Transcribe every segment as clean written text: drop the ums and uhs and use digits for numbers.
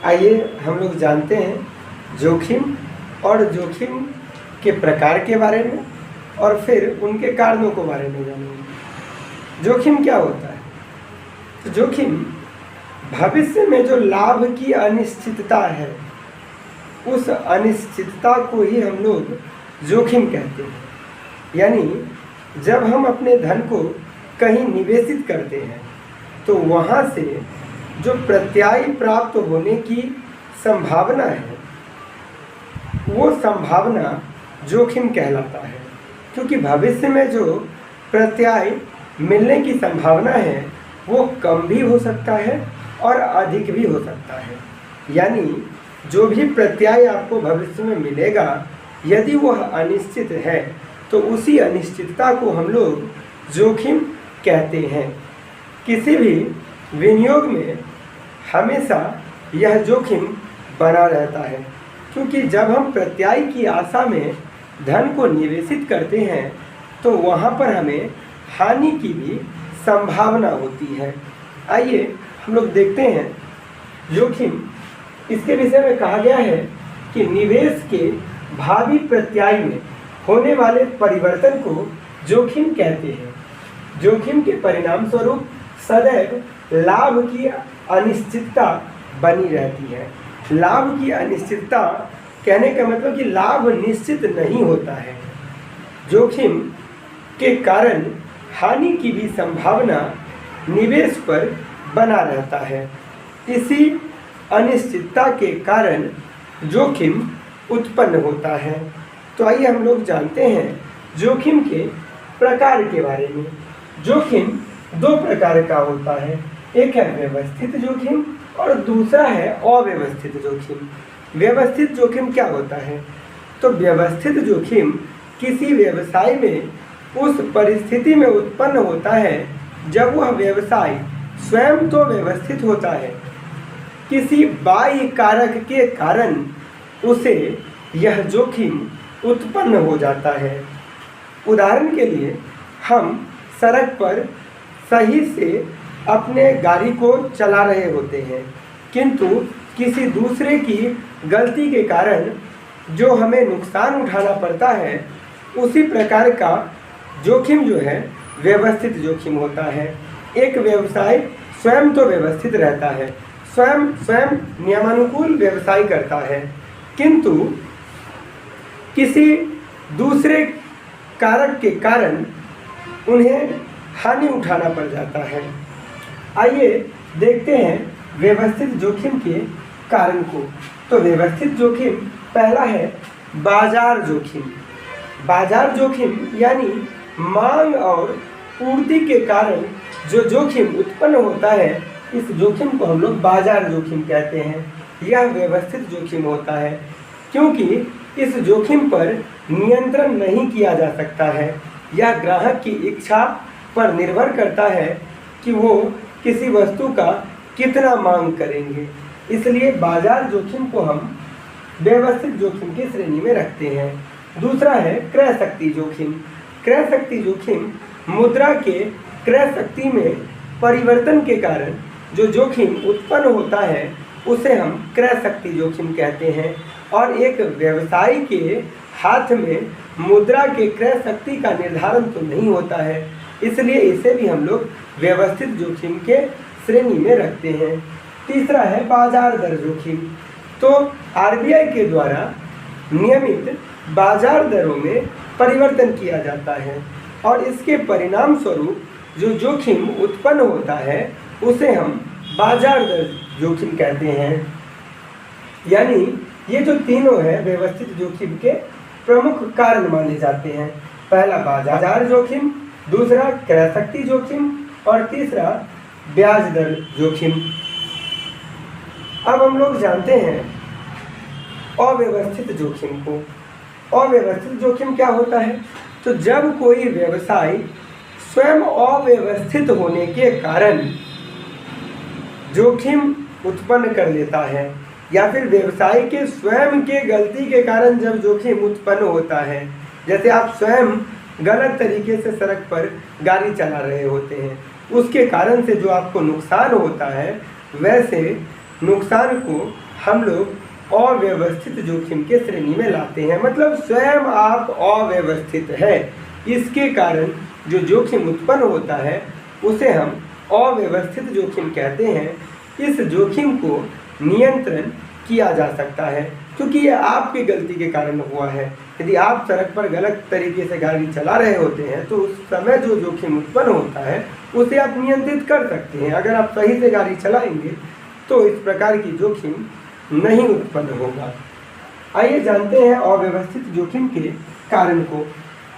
आइए हम लोग जानते हैं जोखिम और जोखिम के प्रकार के बारे में और फिर उनके कारणों के बारे में जानेंगे। जोखिम क्या होता है? तो जोखिम भविष्य में जो लाभ की अनिश्चितता है, उस अनिश्चितता को ही हम लोग जोखिम कहते हैं। यानी जब हम अपने धन को कहीं निवेशित करते हैं तो वहाँ से जो प्रत्यायी प्राप्त होने की संभावना है, वो संभावना जोखिम कहलाता है। क्योंकि भविष्य में जो प्रत्याय मिलने की संभावना है वो कम भी हो सकता है और अधिक भी हो सकता है। यानी जो भी प्रत्याय आपको भविष्य में मिलेगा, यदि वह अनिश्चित है तो उसी अनिश्चितता को हम लोग जोखिम कहते हैं। किसी भी विनियोग में हमेशा यह जोखिम बना रहता है, क्योंकि जब हम प्रत्याय की आशा में धन को निवेशित करते हैं तो वहाँ पर हमें हानि की भी संभावना होती है। आइए हम लोग देखते हैं जोखिम। इसके विषय में कहा गया है कि निवेश के भावी प्रत्याय में होने वाले परिवर्तन को जोखिम कहते हैं। जोखिम के परिणाम स्वरूप सदैव लाभ की अनिश्चितता बनी रहती है। लाभ की अनिश्चितता कहने का मतलब कि लाभ निश्चित नहीं होता है। जोखिम के कारण हानि की भी संभावना निवेश पर बना रहता है। इसी अनिश्चितता के कारण जोखिम उत्पन्न होता है। तो आइए हम लोग जानते हैं जोखिम के प्रकार के बारे में। जोखिम दो प्रकार का होता है, एक है व्यवस्थित जोखिम और दूसरा है अव्यवस्थित जोखिम। व्यवस्थित जोखिम क्या होता है? तो व्यवस्थित जोखिम किसी व्यवसाय में उस परिस्थिति में उत्पन्न होता है जब वह व्यवसाय स्वयं तो व्यवस्थित होता है, किसी बाह्य कारक के कारण उसे यह जोखिम उत्पन्न हो जाता है। उदाहरण के लिए हम सड़क पर सही से अपने गाड़ी को चला रहे होते हैं, किंतु किसी दूसरे की गलती के कारण जो हमें नुकसान उठाना पड़ता है, उसी प्रकार का जोखिम जो है व्यवस्थित जोखिम होता है। एक व्यवसाय स्वयं तो व्यवस्थित रहता है, स्वयं नियमानुकूल व्यवसाय करता है, किंतु किसी दूसरे कारक के कारण उन्हें हानि उठाना पड़ जाता है। आइए देखते हैं व्यवस्थित जोखिम के कारण को। तो व्यवस्थित जोखिम पहला है बाजार जोखिम। बाजार जोखिम यानी मांग और पूर्ति के कारण जो जोखिम उत्पन्न होता है, इस जोखिम को हम लोग बाजार जोखिम कहते हैं। यह व्यवस्थित जोखिम होता है, क्योंकि इस जोखिम पर नियंत्रण नहीं किया जा सकता है। यह ग्राहक की इच्छा पर निर्भर करता है कि वो किसी वस्तु का कितना मांग करेंगे। इसलिए बाजार जोखिम को हम व्यवस्थित जोखिम की श्रेणी में रखते हैं। दूसरा है क्रय शक्ति जोखिम। क्रय शक्ति जोखिम मुद्रा के क्रय शक्ति में परिवर्तन के कारण जो जोखिम उत्पन्न होता है, उसे हम क्रय शक्ति जोखिम कहते हैं। और एक व्यवसायी के हाथ में मुद्रा के क्रय शक्ति का निर्धारण तो नहीं होता है, इसलिए इसे भी हम लोग व्यवस्थित जोखिम के श्रेणी में रखते हैं। तीसरा है बाजार दर जोखिम। तो आरबीआई के द्वारा नियमित बाजार दरों में परिवर्तन किया जाता है और इसके परिणाम स्वरूप जो जोखिम उत्पन्न होता है, उसे हम बाजार दर जोखिम कहते हैं। यानी ये जो तीनों है व्यवस्थित जोखिम के प्रमुख कारण माने जाते हैं। पहला बाजार जोखिम, दूसरा क्रय शक्ति जोखिम और तीसरा ब्याज दर जोखिम। अब हम लोग जानते हैं अव्यवस्थित जोखिम को। अव्यवस्थित जोखिम क्या होता है? तो जब कोई व्यवसाय स्वयं अव्यवस्थित होने के कारण जोखिम उत्पन्न कर लेता है, या फिर व्यवसाय के स्वयं के गलती के कारण जब जोखिम उत्पन्न होता है, जैसे आप स्वयं गलत तरीके से सड़क पर गाड़ी चला रहे होते हैं, उसके कारण से जो आपको नुकसान होता है, वैसे नुकसान को हम लोग अव्यवस्थित जोखिम के श्रेणी में लाते हैं। मतलब स्वयं आप अव्यवस्थित है, इसके कारण जो जोखिम उत्पन्न होता है उसे हम अव्यवस्थित जोखिम कहते हैं। इस जोखिम को नियंत्रण किया जा सकता है क्योंकि ये आपकी गलती के कारण हुआ है। यदि आप सड़क पर गलत तरीके से गाड़ी चला रहे होते हैं तो उस समय जो जोखिम उत्पन्न होता है उसे आप नियंत्रित कर सकते हैं। अगर आप सही से गाड़ी चलाएंगे तो इस प्रकार की जोखिम नहीं उत्पन्न होगा। आइए जानते हैं अव्यवस्थित जोखिम के कारण को।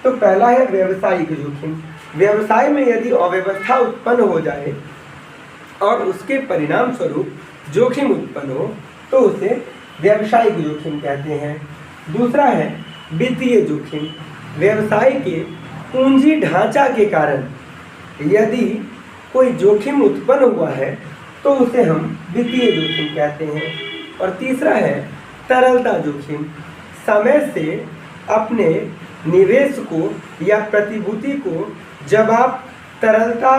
तो पहला है व्यावसायिक जोखिम। व्यवसाय में यदि अव्यवस्था उत्पन्न हो जाए और उसके परिणाम स्वरूप जोखिम उत्पन्न हो तो उसे व्यावसायिक जोखिम कहते हैं। दूसरा है वित्तीय जोखिम। व्यवसाय के पूंजी ढांचा के कारण यदि कोई जोखिम उत्पन्न हुआ है तो उसे हम वित्तीय जोखिम कहते हैं। और तीसरा है तरलता जोखिम। समय से अपने निवेश को या प्रतिभूति को जब आप तरलता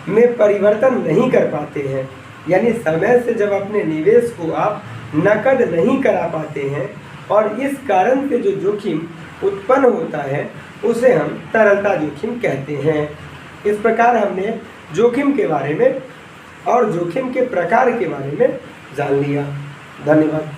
में परिवर्तन नहीं कर पाते हैं, यानी समय से जब अपने निवेश को आप नकद नहीं करा पाते हैं और इस कारण से जो जोखिम उत्पन्न होता है उसे हम तरलता जोखिम कहते हैं। इस प्रकार हमने जोखिम के बारे में और जोखिम के प्रकार के बारे में जान लिया। धन्यवाद।